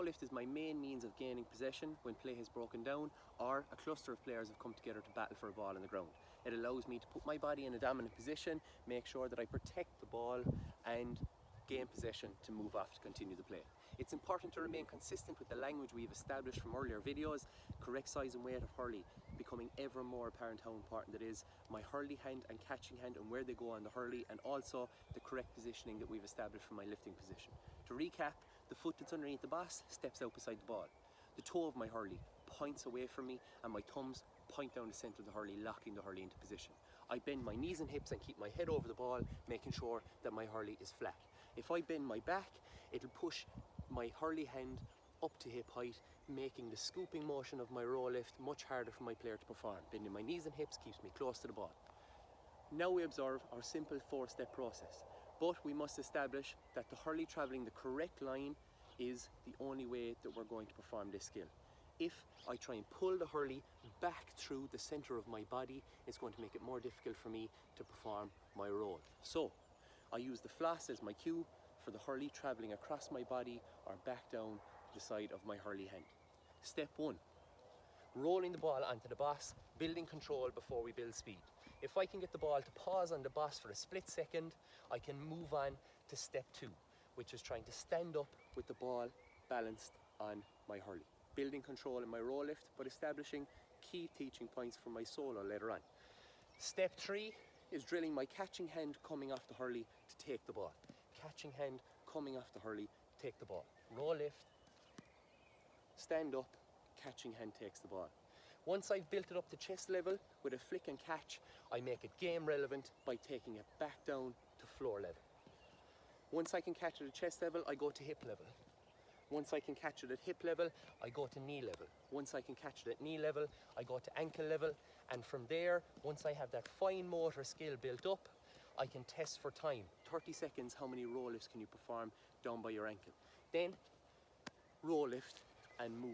lift is my main means of gaining possession when play has broken down or a cluster of players have come together to battle for a ball on the ground. It allows me to put my body in a dominant position, make sure that I protect the ball and gain possession to move off to continue the play. It's important to remain consistent with the language we've established from earlier videos. Correct size and weight of hurley becoming ever more apparent how important it is. My hurley hand and catching hand and where they go on the hurley, and also the correct positioning that we've established for my lifting position. To recap, the foot that's underneath the boss steps out beside the ball. The toe of my hurley points away from me and my thumbs point down the centre of the hurley, locking the hurley into position. I bend my knees and hips and keep my head over the ball, making sure that my hurley is flat. If I bend my back, it'll push my hurley hand up to hip height, making the scooping motion of my row lift much harder for my player to perform. Bending my knees and hips keeps me close to the ball. Now we observe our simple 4-step process, but we must establish that the hurley travelling the correct line is the only way that we're going to perform this skill. If I try and pull the hurley back through the centre of my body, it's going to make it more difficult for me to perform my roll. So I use the floss as my cue for the hurley travelling across my body or back down the side of my hurley hand. Step 1. Rolling the ball onto the boss, building control before we build speed. If I can get the ball to pause on the boss for a split second, I can move on to step 2, which is trying to stand up with the ball balanced on my hurley. Building control in my row lift, but establishing key teaching points for my solo later on. Step 3 is drilling my catching hand coming off the hurley to take the ball. Catching hand coming off the hurley, take the ball. Row lift, stand up, catching hand takes the ball. Once I've built it up to chest level with a flick and catch, I make it game relevant by taking it back down to floor level. Once I can catch it at chest level, I go to hip level. Once I can catch it at hip level, I go to knee level. Once I can catch it at knee level, I go to ankle level. And from there, once I have that fine motor skill built up, I can test for time. 30 seconds, how many row lifts can you perform down by your ankle? Then, row lift and move